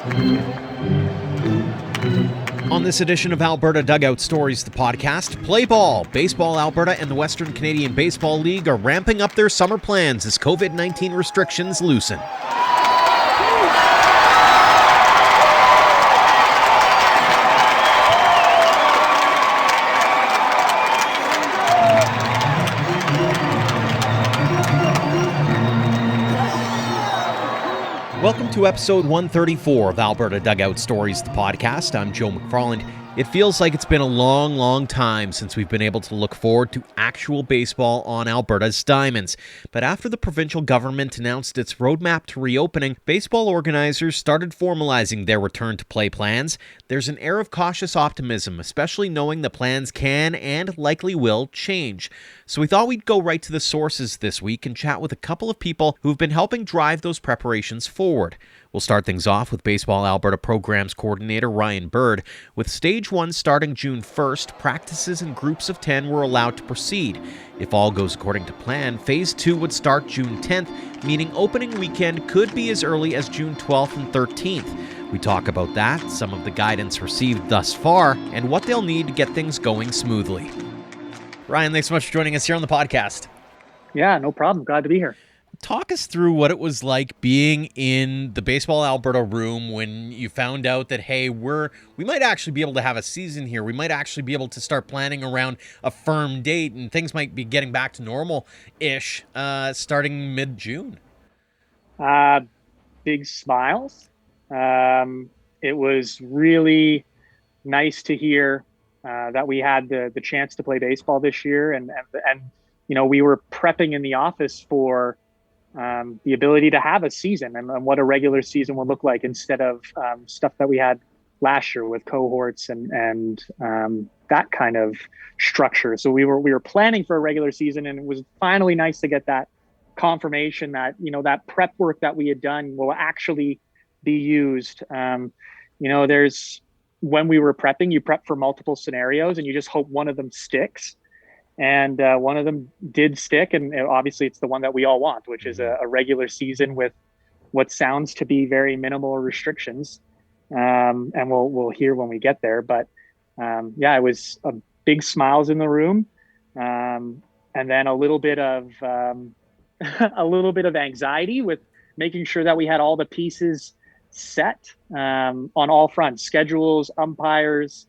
On this edition of Alberta Dugout Stories, the podcast, play ball. Baseball Alberta and the Western Canadian Baseball League are ramping up their summer plans as COVID-19 restrictions loosen. Welcome to episode 134 of Alberta Dugout Stories, the podcast. I'm Joe McFarland. It feels like it's been a long time since we've been able to look forward to actual baseball on Alberta's diamonds. But after the provincial government announced its roadmap to reopening, baseball organizers started formalizing their return to play plans. There's an air of cautious optimism, especially knowing the plans can and likely will change. So we thought we'd go right to the sources this week and chat with a couple of people who've been helping drive those preparations forward. We'll start things off with Baseball Alberta Programs Coordinator Ryan Bird. With Stage 1 starting June 1st, practices in groups of 10 were allowed to proceed. If all goes according to plan, Phase 2 would start June 10th, meaning opening weekend could be as early as June 12th and 13th. We talk about that, some of the guidance received thus far, and what they'll need to get things going smoothly. Ryan, thanks so much for joining us here on the podcast. Yeah, no problem. Glad to be here. Talk us through what it was like being in the Baseball Alberta room when you found out that, hey, we might actually be able to have a season here. We might actually be able to start planning around a firm date and things might be getting back to normal-ish starting mid-June. Big smiles. It was really nice to hear that we had the chance to play baseball this year. And you know, we were prepping in the office for the ability to have a season and what a regular season would look like instead of stuff that we had last year with cohorts and that kind of structure. So we were planning for a regular season, and it was finally nice to get that confirmation that, you know, that prep work that we had done will actually be used. You know, when we were prepping, you prep for multiple scenarios and you just hope one of them sticks. And one of them did stick, and obviously it's the one that we all want, which is a regular season with what sounds to be very minimal restrictions. And we'll hear when we get there. But yeah, it was big smiles in the room, and then a little bit of anxiety with making sure that we had all the pieces set on all fronts: schedules, umpires,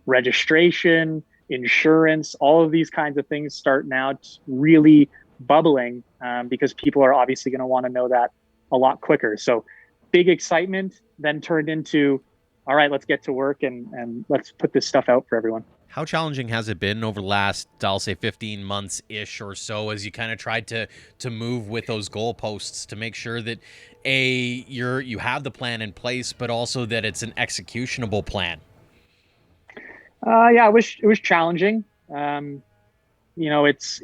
registration, insurance. All of these kinds of things start now really bubbling because people are obviously going to want to know that a lot quicker. So big excitement then turned into, all right, let's get to work and let's put this stuff out for everyone. How challenging has it been over the last, I'll say, 15 months-ish or so as you kind of tried to move with those goalposts to make sure that, you have the plan in place, but also that it's an executionable plan? Yeah, it was challenging. You know, it's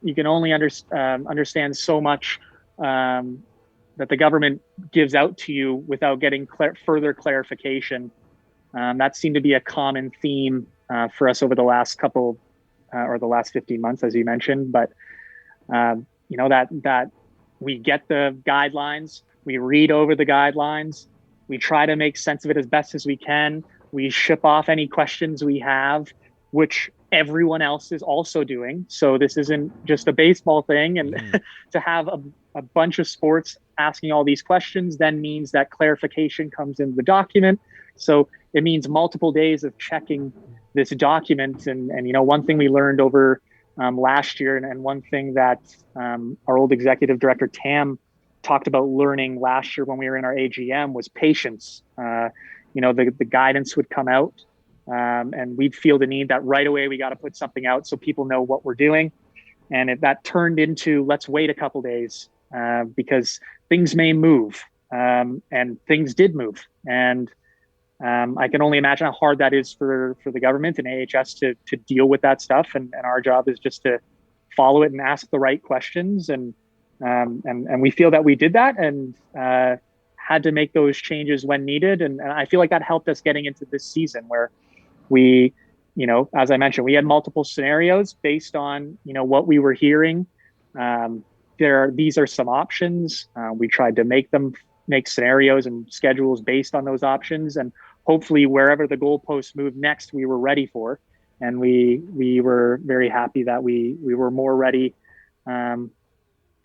you can only understand so much that the government gives out to you without getting further clarification. That seemed to be a common theme for us over the last couple or the last 15 months, as you mentioned. But you know, that we get the guidelines, we read over the guidelines, we try to make sense of it as best as we can. We ship off any questions we have, which everyone else is also doing. So this isn't just a baseball thing. And to have a bunch of sports asking all these questions then means that clarification comes in the document. So it means multiple days of checking this document. And you know, one thing we learned over last year, and one thing that our old executive director, Tam, talked about learning last year when we were in our AGM was patience. You know, the guidance would come out and we'd feel the need that right away we got to put something out so people know what we're doing. And that turned into, let's wait a couple days because things may move, and things did move. And I can only imagine how hard that is for the government and AHS to deal with that stuff. And our job is just to follow it and ask the right questions. And we feel that we did that and had to make those changes when needed. And I feel like that helped us getting into this season where we, you know, as I mentioned, we had multiple scenarios based on, you know, what we were hearing. These are some options. We tried to make them make scenarios and schedules based on those options, and hopefully wherever the goalposts moved next, we were ready for. And we were very happy that we were more ready than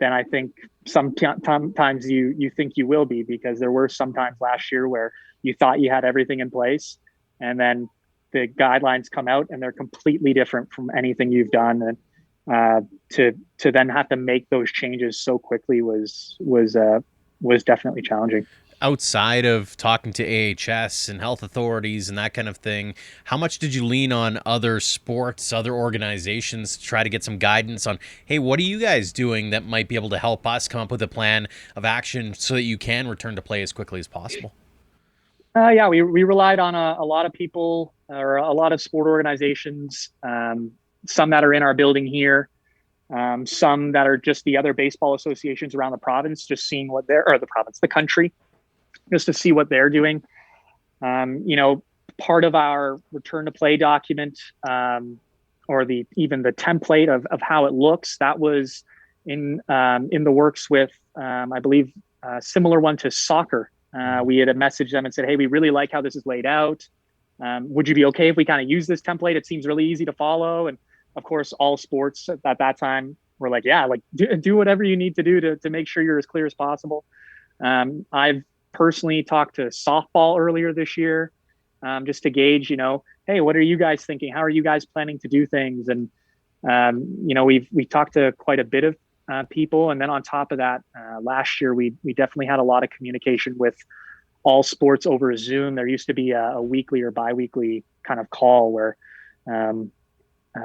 I think sometimes you think you will be, because there were some times last year where you thought you had everything in place, and then the guidelines come out and they're completely different from anything you've done. And to then have to make those changes so quickly was definitely challenging. Outside of talking to AHS and health authorities and that kind of thing, how much did you lean on other sports, other organizations to try to get some guidance on, hey, what are you guys doing that might be able to help us come up with a plan of action so that you can return to play as quickly as possible? Yeah, we relied on a lot of people, or a lot of sport organizations, some that are in our building here, some that are just the other baseball associations around the province, just seeing what the country, just to see what they're doing. Part of our return to play document, or even the template of how it looks, that was in the works with, I believe, a similar one to soccer. We had messaged them and said, hey, we really like how this is laid out. Would you be okay if we kind of use this template? It seems really easy to follow. And of course, all sports at that time were like, yeah, like do whatever you need to do to make sure you're as clear as possible. I've personally talked to softball earlier this year, just to gauge, hey, what are you guys thinking? How are you guys planning to do things? And, we talked to quite a bit of people. And then on top of that, last year, we definitely had a lot of communication with all sports over Zoom. There used to be a weekly or biweekly kind of call where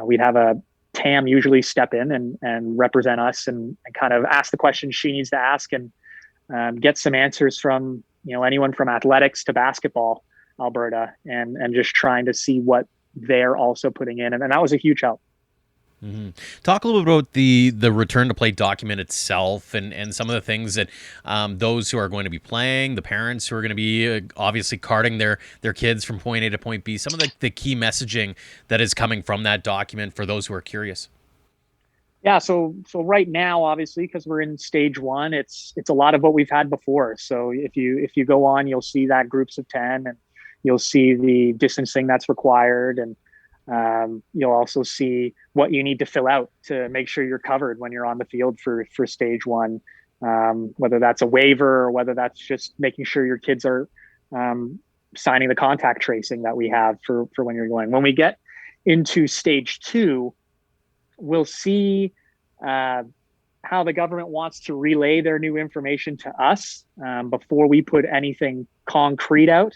we'd have a TAM usually step in and represent us and kind of ask the questions she needs to ask, and get some answers from, anyone from athletics to basketball Alberta, and just trying to see what they're also putting in. And that was a huge help. Mm-hmm. Talk a little bit about the return to play document itself, and some of the things that those who are going to be playing, the parents who are going to be obviously carting their kids from point A to point B, some of the key messaging that is coming from that document for those who are curious. Yeah, so right now, obviously, because we're in stage one, it's a lot of what we've had before. So if you go on, you'll see that groups of 10, and you'll see the distancing that's required, and you'll also see what you need to fill out to make sure you're covered when you're on the field for stage one, whether that's a waiver or whether that's just making sure your kids are signing the contact tracing that we have for when you're going. When we get into stage two, we'll see how the government wants to relay their new information to us before we put anything concrete out.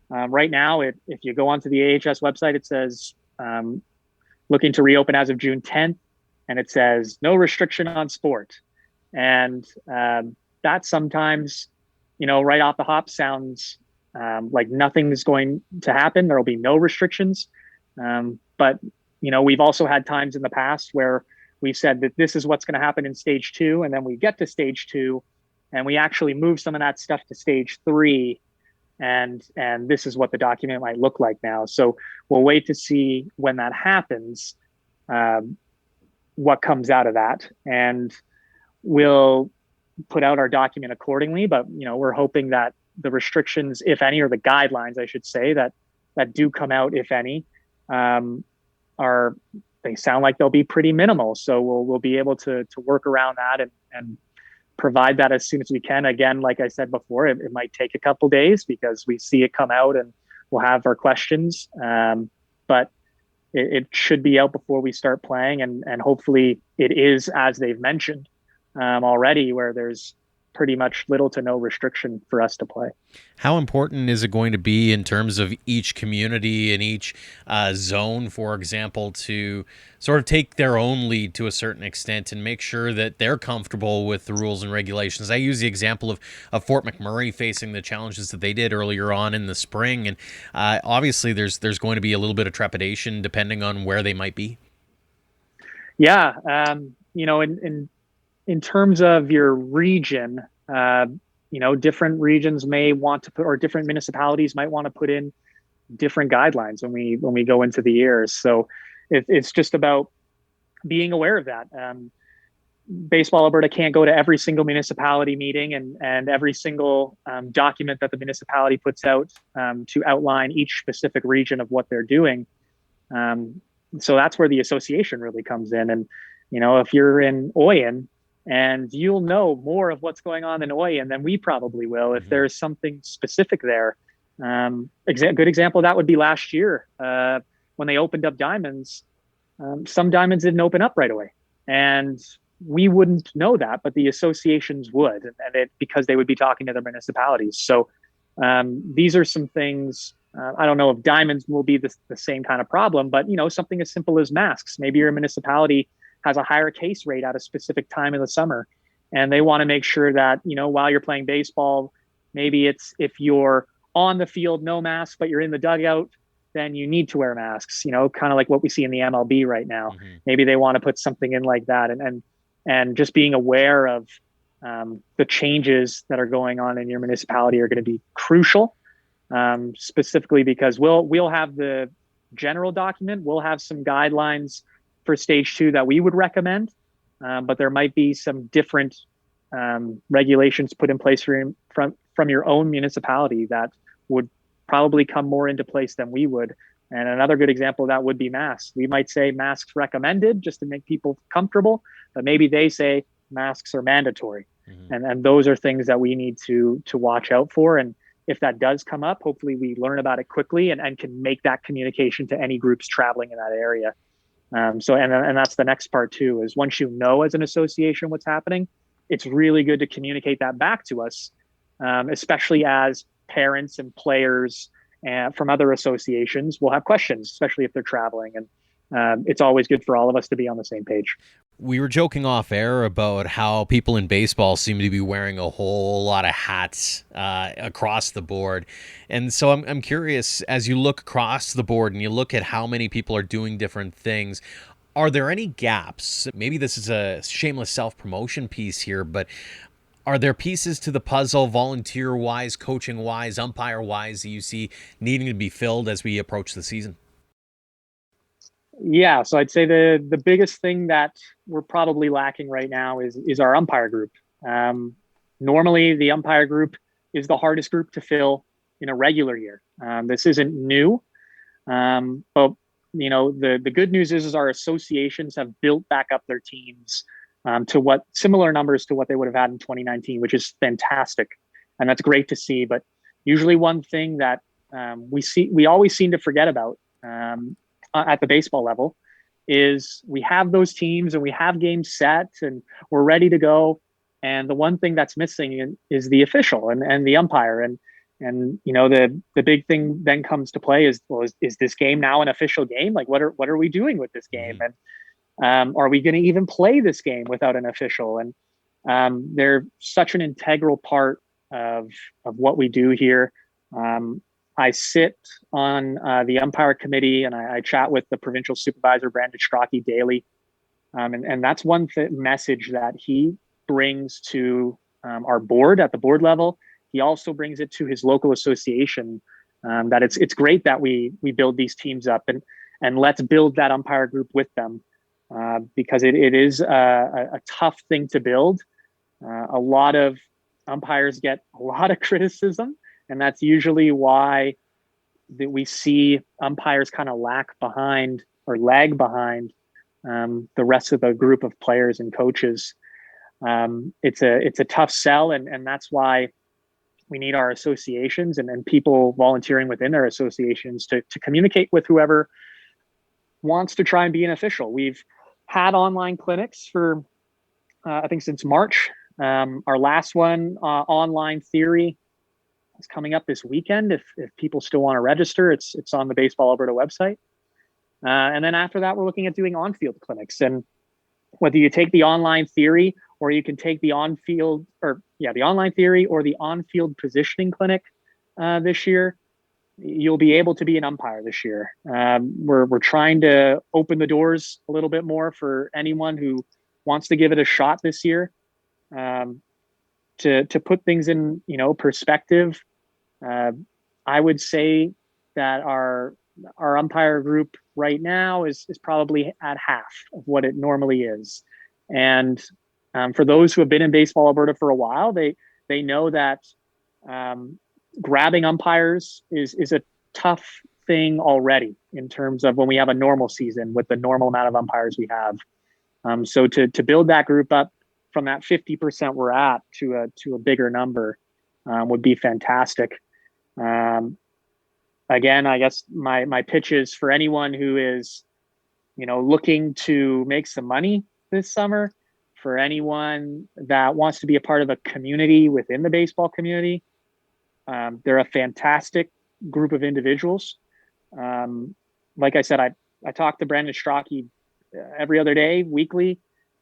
Right now, if you go onto the AHS website, it says looking to reopen as of June 10th, and it says no restriction on sport. And that sometimes, right off the hop sounds like nothing's going to happen. There will be no restrictions. But we've also had times in the past where we've said that this is what's going to happen in stage two, and then we get to stage two and we actually move some of that stuff to stage three, and this is what the document might look like now. So we'll wait to see when that happens, what comes out of that, and we'll put out our document accordingly. But we're hoping that the restrictions, if any, or the guidelines, I should say, that do come out, if any, they sound like they'll be pretty minimal. So we'll be able to work around that and provide that as soon as we can. Again, like I said before, it might take a couple days because we see it come out and we'll have our questions. But it should be out before we start playing, and hopefully it is, as they've mentioned already, where there's pretty much little to no restriction for us to play. How important is it going to be in terms of each community and each zone, for example, to sort of take their own lead to a certain extent and make sure that they're comfortable with the rules and regulations? I use the example of Fort McMurray facing the challenges that they did earlier on in the spring, and obviously there's going to be a little bit of trepidation depending on where they might be. Yeah, in terms of your region, different regions may want to put, or different municipalities might want to put in different guidelines when we go into the years. So it's just about being aware of that. Baseball Alberta can't go to every single municipality meeting and every single document that the municipality puts out to outline each specific region of what they're doing. So that's where the association really comes in. And, if you're in Oyen, and you'll know more of what's going on in Oyen than we probably will if there's something specific there. Good example of that would be last year when they opened up diamonds. Some diamonds didn't open up right away, and we wouldn't know that, but the associations would, and because they would be talking to their municipalities. So these are some things. I don't know if diamonds will be the same kind of problem, but something as simple as masks. Maybe your municipality has a higher case rate at a specific time in the summer, and they want to make sure that while you're playing baseball, maybe it's if you're on the field no mask, but you're in the dugout, then you need to wear masks. Kind of like what we see in the MLB right now. Maybe they want to put something in like that, and just being aware of the changes that are going on in your municipality are going to be crucial. Specifically because we'll have the general document, we'll have some guidelines for stage 2 that we would recommend, but there might be some different regulations put in place from your own municipality that would probably come more into place than we would. And another good example of that would be masks. We might say masks recommended just to make people comfortable, but maybe they say masks are mandatory. And those are things that we need to watch out for. And if that does come up, hopefully we learn about it quickly and can make that communication to any groups traveling in that area. And that's the next part too, is once as an association what's happening, it's really good to communicate that back to us, especially as parents and players from other associations will have questions, especially if they're traveling. And it's always good for all of us to be on the same page. We were joking off air about how people in baseball seem to be wearing a whole lot of hats across the board. And so I'm curious, as you look across the board and you look at how many people are doing different things, are there any gaps? Maybe this is a shameless self-promotion piece here, but are there pieces to the puzzle, volunteer-wise, coaching-wise, umpire-wise, that you see needing to be filled as we approach the season? Yeah, so I'd say the biggest thing that we're probably lacking right now is our umpire group. Normally, the umpire group is the hardest group to fill in a regular year. This isn't new, but the good news is our associations have built back up their teams to similar numbers to what they would have had in 2019, which is fantastic, and that's great to see. But usually, one thing that we always seem to forget about at the baseball level is we have those teams and we have games set and we're ready to go. And the one thing that's missing is the official and the umpire. And the big thing then comes to play is this game now an official game? Like what are we doing with this game? And are we going to even play this game without an official? And they're such an integral part of what we do here. I sit on the umpire committee and I chat with the provincial supervisor, Brandon Strachey, daily. And that's one message that he brings to our board at the board level. He also brings it to his local association, that it's great that we build these teams up and let's build that umpire group with them, because it is a tough thing to build. A lot of umpires get a lot of criticism. And that's usually why we see umpires kind of lag behind the rest of the group of players and coaches. It's a tough sell, and that's why we need our associations and people volunteering within their associations to communicate with whoever wants to try and be an official. We've had online clinics for I think since March. Our last one, online theory, is coming up this weekend. If people still want to register, it's on the Baseball Alberta website. And then after that, we're looking at doing on-field clinics. And whether you take the online theory or you can take the online theory or the on-field positioning clinic this year, you'll be able to be an umpire this year. We're trying to open the doors a little bit more for anyone who wants to give it a shot this year. To put things in, perspective, I would say that our umpire group right now is probably at half of what it normally is. And For those who have been in Baseball Alberta for a while, they know that grabbing umpires is a tough thing already in terms of when we have a normal season with the normal amount of umpires we have. So to build that group up from that 50% we're at to a bigger number would be fantastic. Again, I guess my pitch is for anyone who is, looking to make some money this summer, for anyone that wants to be a part of a community within the baseball community. They're a fantastic group of individuals. Like I said, I talk to Brandon Strachey every other day, weekly.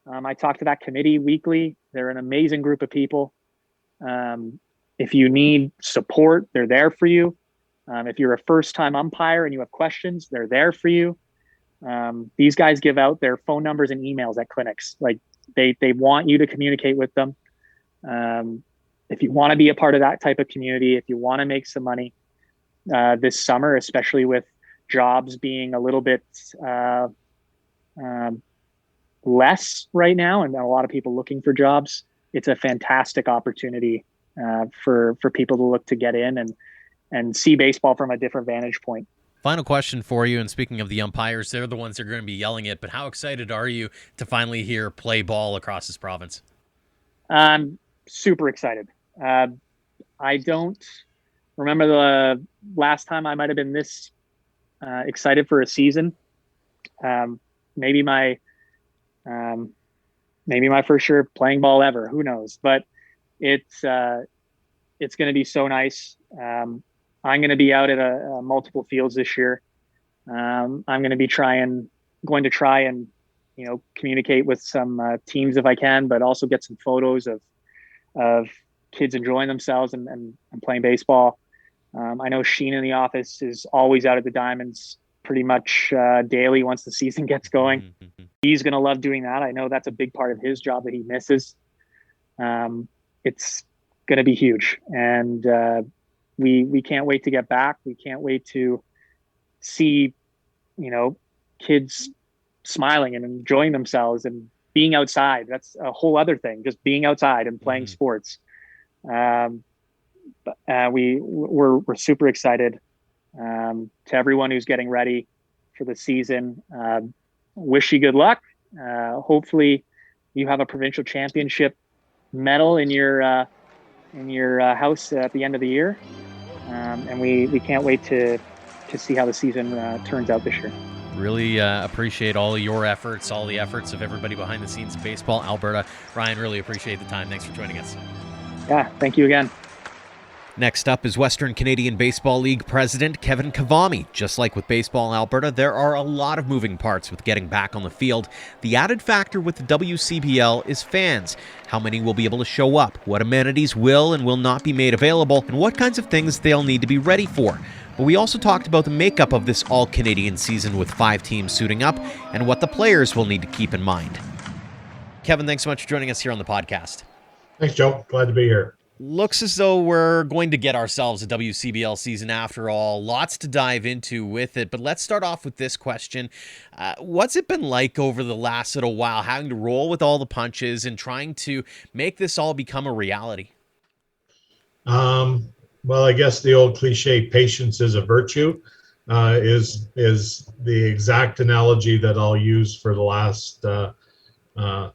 I talk to that committee weekly. They're an amazing group of people. If you need support, they're there for you. If you're a first-time umpire and you have questions, they're there for you. These guys give out their phone numbers and emails at clinics. Like they want you to communicate with them. If you want to be a part of that type of community, if you want to make some money this summer, especially with jobs being a little bit less right now, and a lot of people looking for jobs, it's a fantastic opportunity for people to look to get in and see baseball from a different vantage point. Final question for you, and speaking of the umpires, they're the ones that are going to be yelling it, but how excited are you to finally hear play ball across this province? I'm super excited. I don't remember the last time I might have been this excited for a season. Maybe my first year playing ball ever. Who knows? But it's going to be so nice. I'm going to be out at multiple fields this year. I'm going to try and communicate with some teams if I can, but also get some photos of kids enjoying themselves and playing baseball. I know Sheen in the office is always out at the Diamonds pretty much daily once the season gets going. Mm-hmm. He's going to love doing that. I know that's a big part of his job that he misses. It's going to be huge. And we can't wait to get back. We can't wait to see, kids smiling and enjoying themselves and being outside. That's a whole other thing, just being outside and playing sports. We're super excited. To everyone who's getting ready for the season, wish you good luck. Hopefully you have a provincial championship medal in your house at the end of the year. And we can't wait to see how the season turns out this year. Really appreciate all of your efforts, all the efforts of everybody behind the scenes of Baseball Alberta. Ryan, really appreciate the time. Thanks for joining us. Yeah, thank you again. Next up is Western Canadian Baseball League President Kevin Kavami. Just like with Baseball Alberta, there are a lot of moving parts with getting back on the field. The added factor with the WCBL is fans. How many will be able to show up, what amenities will and will not be made available, and what kinds of things they'll need to be ready for. But we also talked about the makeup of this all-Canadian season with 5 teams suiting up and what the players will need to keep in mind. Kevin, thanks so much for joining us here on the podcast. Thanks, Joe. Glad to be here. Looks as though we're going to get ourselves a WCBL season after all. Lots to dive into with it, but let's start off with this question. What's it been like over the last little while, having to roll with all the punches and trying to make this all become a reality? Well, I guess the old cliche, patience is a virtue, is the exact analogy that I'll use for the last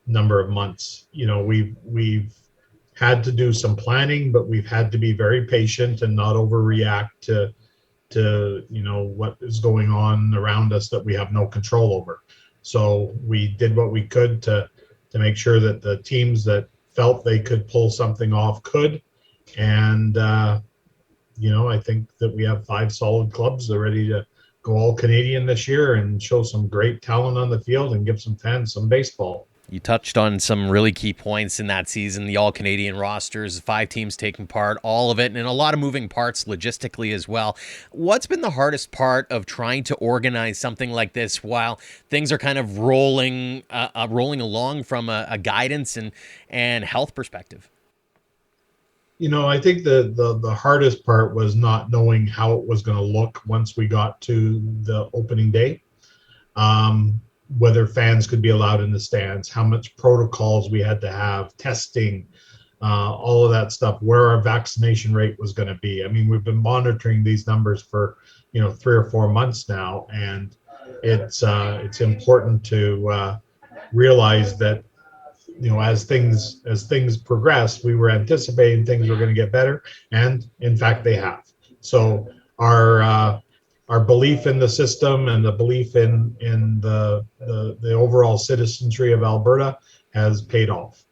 number of months. We've had to do some planning, but we've had to be very patient and not overreact to what is going on around us that we have no control over. So we did what we could to make sure that the teams that felt they could pull something off could. And, I think that we have 5 solid clubs that are ready to go all Canadian this year and show some great talent on the field and give some fans some baseball. You touched on some really key points in that season, the all-Canadian rosters, 5 teams taking part, all of it, and a lot of moving parts logistically as well. What's been the hardest part of trying to organize something like this while things are kind of rolling along from a guidance and health perspective? I think the hardest part was not knowing how it was going to look once we got to the opening day. whether fans could be allowed in the stands, how much protocols we had to have, testing, all of that stuff, where our vaccination rate was going to be. I mean, we've been monitoring these numbers for 3 or 4 months now, and it's important to realize that as things progress, we were anticipating things were going to get better, and in fact they have. So our belief in the system and the belief in the overall citizenry of Alberta has paid off.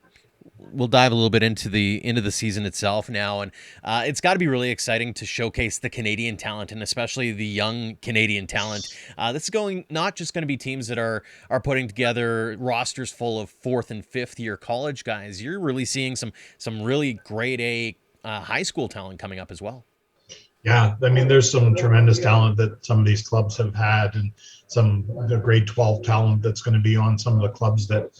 We'll dive a little bit into the season itself now, and it's got to be really exciting to showcase the Canadian talent, and especially the young Canadian talent. This is not just going to be teams that are putting together rosters full of 4th and 5th year college guys. You're really seeing some really grade A high school talent coming up as well. Yeah, I mean, there's some tremendous talent that some of these clubs have had, and the grade 12 talent that's going to be on some of the clubs that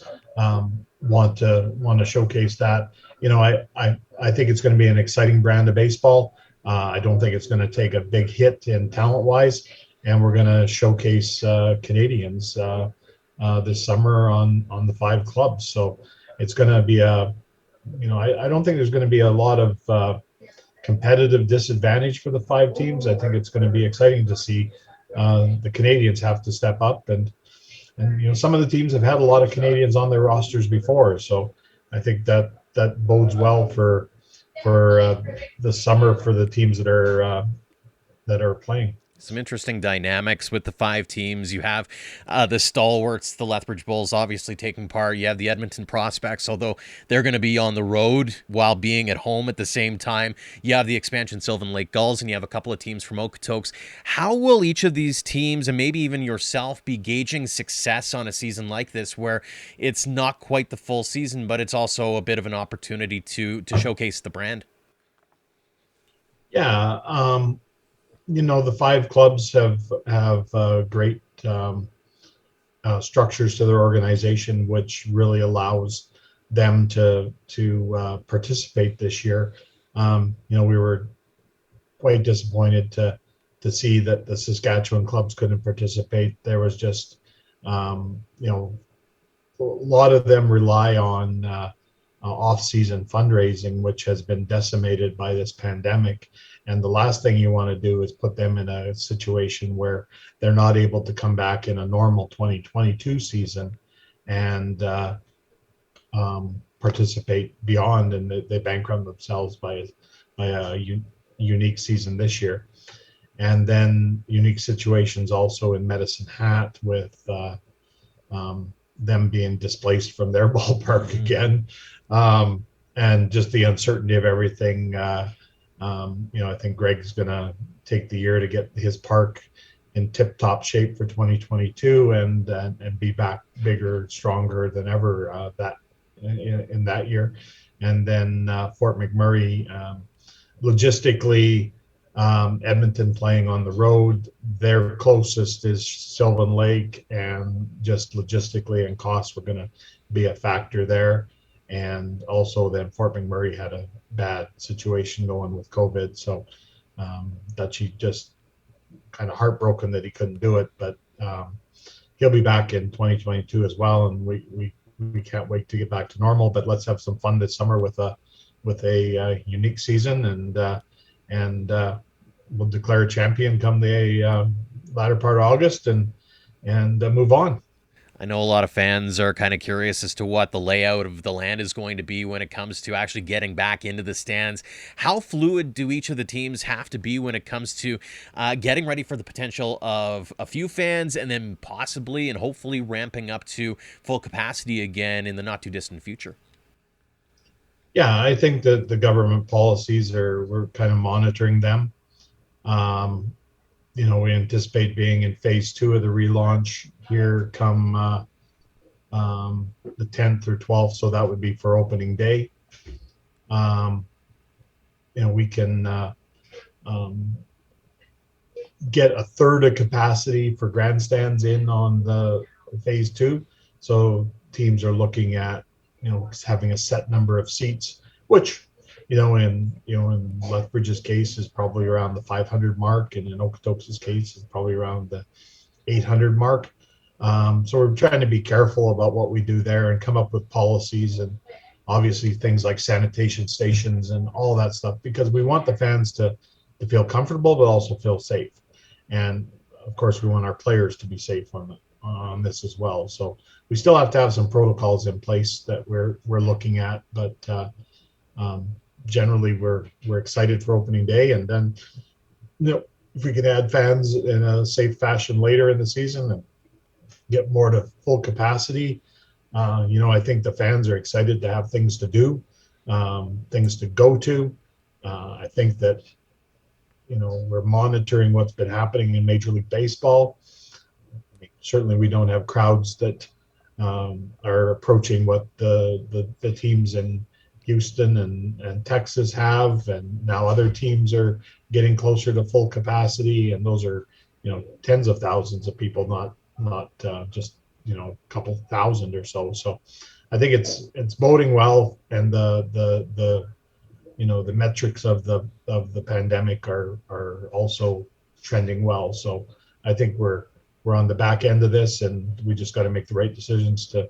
want to showcase that. I think it's going to be an exciting brand of baseball. I don't think it's going to take a big hit in talent wise, and we're going to showcase Canadians this summer on the 5 clubs. So it's going to be I don't think there's going to be a lot of competitive disadvantage for the 5 teams. I think it's going to be exciting to see the Canadians have to step up, and some of the teams have had a lot of Canadians on their rosters before, so I think that bodes well for the summer for the teams that are playing. Some interesting dynamics with the 5 teams. You have the stalwarts, the Lethbridge Bulls, obviously taking part. You have the Edmonton Prospects, although they're going to be on the road while being at home at the same time. You have the expansion Sylvan Lake Gulls, and you have a couple of teams from Okotoks. How will each of these teams, and maybe even yourself, be gauging success on a season like this, where it's not quite the full season, but it's also a bit of an opportunity to showcase the brand? Yeah, the 5 clubs have great structures to their organization, which really allows them to participate this year. We were quite disappointed to see that the Saskatchewan clubs couldn't participate. There was just a lot of them rely on off-season fundraising, which has been decimated by this pandemic. And the last thing you want to do is put them in a situation where they're not able to come back in a normal 2022 season and participate beyond, and they bankrupt themselves by a unique season this year. And then unique situations also in Medicine Hat with them being displaced from their ballpark again, and just the uncertainty of everything. I think Greg's going to take the year to get his park in tip-top shape for 2022 and be back bigger, stronger than ever in that year. And then Fort McMurray, logistically, Edmonton playing on the road, their closest is Sylvan Lake, and just logistically and costs were going to be a factor there. And also then Fort McMurray had a bad situation going with COVID, so Dutchie just kind of heartbroken that he couldn't do it, but he'll be back in 2022 as well, and we can't wait to get back to normal. But let's have some fun this summer with a unique season, and we'll declare a champion come the latter part of August and move on. I know a lot of fans are kind of curious as to what the layout of the land is going to be when it comes to actually getting back into the stands. How fluid do each of the teams have to be when it comes to getting ready for the potential of a few fans and then possibly and hopefully ramping up to full capacity again in the not too distant future? Yeah, I think that the government policies we're kind of monitoring them. We anticipate being in phase 2 of the relaunch here come the 10th or 12th, so that would be for opening day. We can get a third of capacity for grandstands in on the phase 2, so teams are looking at having a set number of seats, which in Lethbridge's case is probably around the 500 mark, and in Okotoks' case is probably around the 800 mark. So we're trying to be careful about what we do there and come up with policies and obviously things like sanitation stations and all that stuff, because we want the fans to feel comfortable, but also feel safe. And of course, we want our players to be safe on this as well. So we still have to have some protocols in place that we're looking at, but generally we're excited for opening day. And then, if we can add fans in a safe fashion later in the season and get more to full capacity, I think the fans are excited to have things to do, things to go to. I think that, we're monitoring what's been happening in Major League Baseball. Certainly we don't have crowds that are approaching what the teams in Houston and Texas have, and now other teams are getting closer to full capacity, and those are tens of thousands of people, not just a couple thousand or so. So I think it's boding well, and the metrics of the pandemic are also trending well. So I think we're on the back end of this, and we just got to make the right decisions to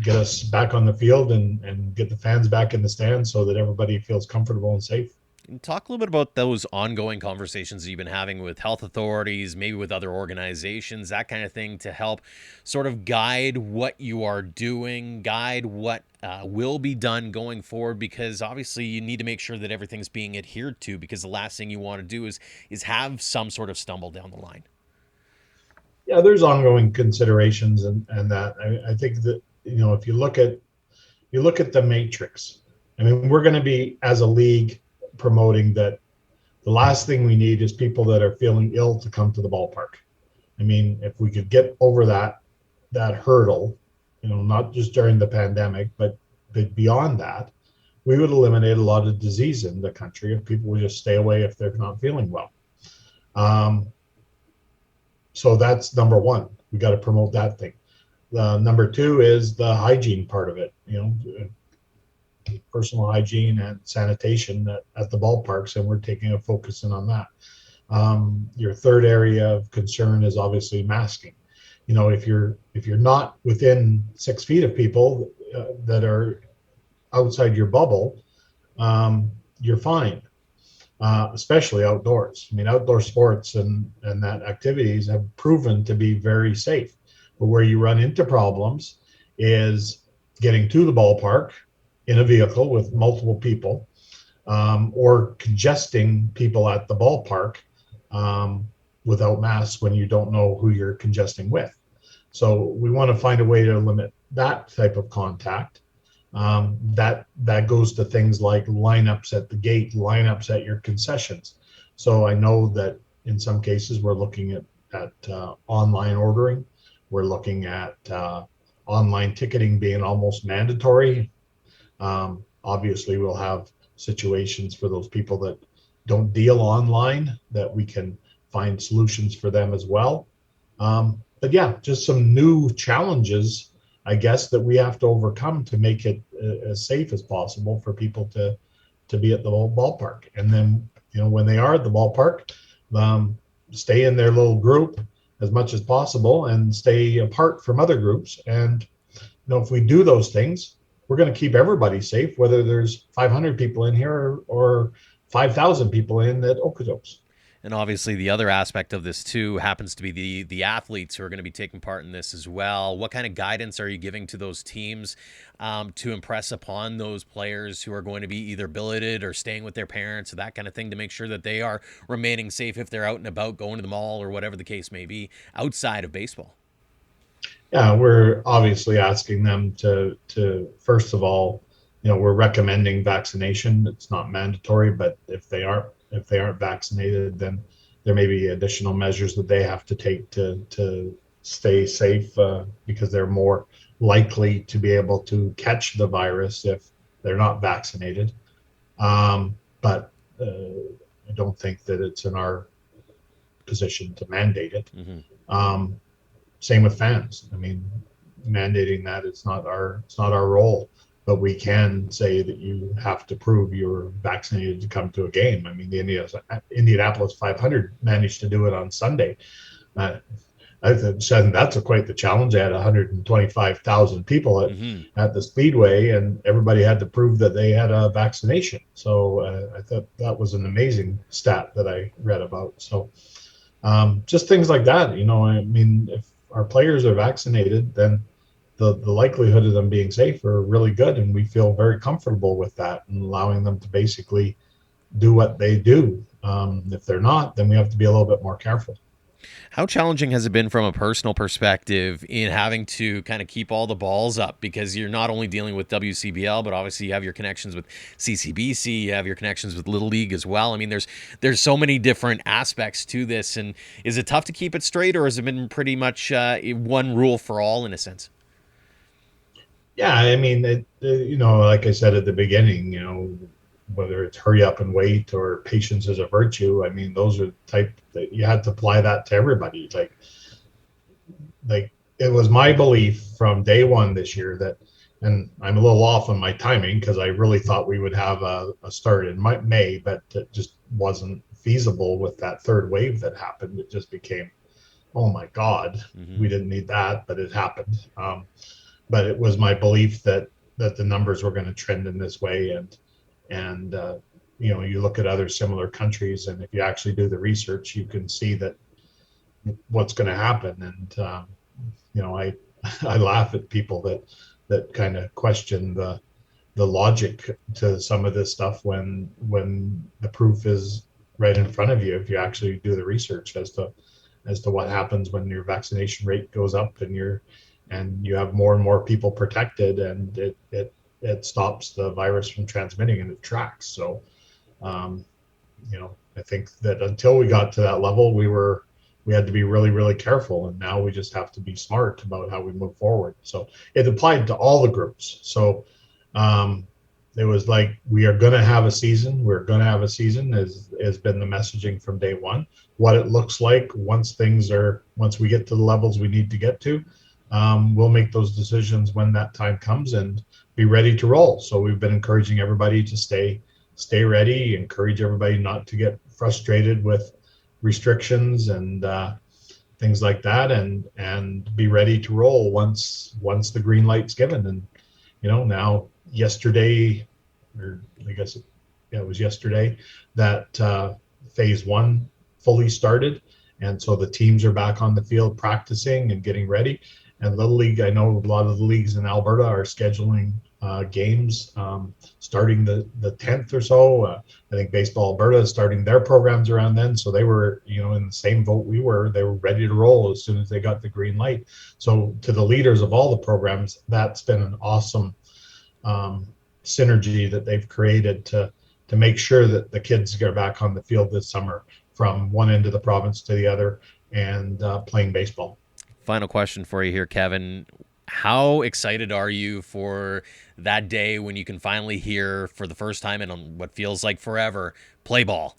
get us back on the field and get the fans back in the stands so that everybody feels comfortable and safe. And talk a little bit about those ongoing conversations that you've been having with health authorities, maybe with other organizations, that kind of thing, to help sort of guide what you are doing, guide what will be done going forward, because obviously you need to make sure that everything's being adhered to, because the last thing you want to do is have some sort of stumble down the line. Yeah, there's ongoing considerations and that. I think that, if you look at the matrix, I mean, we're going to be, as a league, promoting that the last thing we need is people that are feeling ill to come to the ballpark. I mean, if we could get over that hurdle, not just during the pandemic, but beyond that, we would eliminate a lot of disease in the country if people would just stay away if they're not feeling well. So that's number one. We got to promote that thing. Number two is the hygiene part of it, personal hygiene and sanitation at the ballparks, and we're taking a focus in on that. Your third area of concern is obviously masking. If you're not within 6 feet of people that are outside your bubble, you're fine, especially outdoors. I mean, outdoor sports and that activities have proven to be very safe. But where you run into problems is getting to the ballpark in a vehicle with multiple people, or congesting people at the ballpark without masks when you don't know who you're congesting with. So we want to find a way to limit that type of contact. That goes to things like lineups at the gate, lineups at your concessions. So I know that in some cases we're looking at online ordering. We're looking at online ticketing being almost mandatory. Obviously, we'll have situations for those people that don't deal online that we can find solutions for them as well. But yeah, just some new challenges, I guess, that we have to overcome to make it as safe as possible for people to be at the ballpark. And then, when they are at the ballpark, stay in their little group as much as possible and stay apart from other groups. And, if we do those things, we're going to keep everybody safe, whether there's 500 people in here or 5,000 people in at Okotoks. And obviously the other aspect of this too happens to be the athletes who are going to be taking part in this as well. What kind of guidance are you giving to those teams to impress upon those players who are going to be either billeted or staying with their parents or that kind of thing, to make sure that they are remaining safe if they're out and about, going to the mall or whatever the case may be outside of baseball? Yeah, we're obviously asking them to first of all, we're recommending vaccination. It's not mandatory, but if they aren't vaccinated, then there may be additional measures that they have to take to stay safe, because they're more likely to be able to catch the virus if they're not vaccinated. But I don't think that it's in our position to mandate it. Mm-hmm. Same with fans. I mean, mandating that it's not our role, but we can say that you have to prove you're vaccinated to come to a game. I mean, the Indianapolis 500 managed to do it on Sunday. I said that's quite the challenge. They had 125,000 people at the Speedway, and everybody had to prove that they had a vaccination. So I thought that was an amazing stat that I read about. So just things like that, you know. I mean, if our players are vaccinated, then the likelihood of them being safe are really good, and we feel very comfortable with that and allowing them to basically do what they do. If they're not, then we have to be a little bit more careful. How challenging has it been from a personal perspective in having to kind of keep all the balls up, because you're not only dealing with WCBL, but obviously you have your connections with CCBC, you have your connections with Little League as well. I mean, there's so many different aspects to this, and is it tough to keep it straight, or has it been pretty much one rule for all in a sense? Yeah, I mean, you know, like I said at the beginning, you know, whether it's hurry up and wait or patience is a virtue, I mean, those are the type that you had to apply that to everybody. Like it was my belief from day one this year that, and I'm a little off on my timing because I really thought we would have a start in May, but it just wasn't feasible with that third wave that happened. It just became, oh my God, we didn't need that, but it happened. But it was my belief that the numbers were going to trend in this way, and you know, you look at other similar countries, and if you actually do the research, you can see that what's going to happen. And you know, I laugh at people that kind of question the logic to some of this stuff when the proof is right in front of you. If you actually do the research as to what happens when your vaccination rate goes up and you have more and more people protected, and it stops the virus from transmitting, and it tracks. So, you know, I think that until we got to that level, we had to be really, really careful. And now we just have to be smart about how we move forward. So it applied to all the groups. So it was like, we are going to have a season. We're going to have a season has been the messaging from day one. What it looks like once we get to the levels we need to get to, we'll make those decisions when that time comes and be ready to roll. So we've been encouraging everybody to stay ready, encourage everybody not to get frustrated with restrictions and things like that, and be ready to roll once the green light's given. And you know, now yesterday, or I guess it was yesterday, that phase one fully started, and so the teams are back on the field practicing and getting ready. And Little League, I know a lot of the leagues in Alberta are scheduling games starting the 10th or so. I think Baseball Alberta is starting their programs around then. So they were, you know, in the same boat we were. They were ready to roll as soon as they got the green light. So to the leaders of all the programs, that's been an awesome synergy that they've created to make sure that the kids get back on the field this summer from one end of the province to the other and playing baseball. Final question for you here, Kevin. How excited are you for that day when you can finally hear for the first time in what feels like forever, play ball?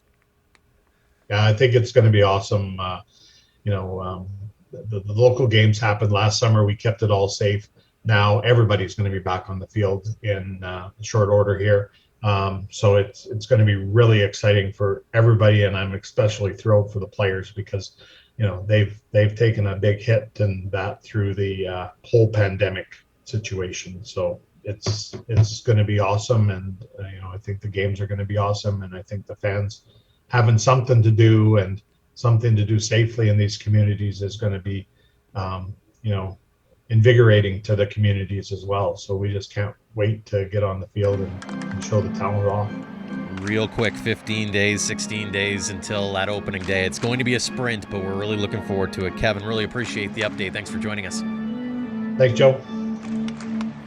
Yeah, I think it's going to be awesome. You know, the local games happened last summer. We kept it all safe. Now everybody's going to be back on the field in short order here. So it's going to be really exciting for everybody, and I'm especially thrilled for the players because, you know, they've taken a big hit and that through the whole pandemic situation. So it's going to be awesome, and you know, I think the games are going to be awesome, and I think the fans having something to do and something to do safely in these communities is going to be, you know, invigorating to the communities as well. So we just can't wait to get on the field and show the talent off. Real quick, 15 days, 16 days until that opening day. It's going to be a sprint, but we're really looking forward to it. Kevin, really appreciate the update. Thanks for joining us. Thanks, Joe.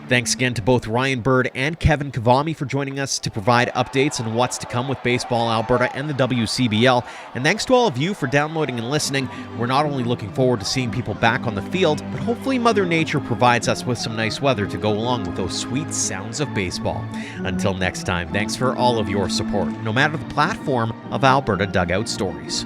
Thanks again to both Ryan Bird and Kevin Kavami for joining us to provide updates on what's to come with Baseball Alberta and the WCBL. And thanks to all of you for downloading and listening. We're not only looking forward to seeing people back on the field, but hopefully Mother Nature provides us with some nice weather to go along with those sweet sounds of baseball. Until next time, thanks for all of your support, no matter the platform of Alberta Dugout Stories.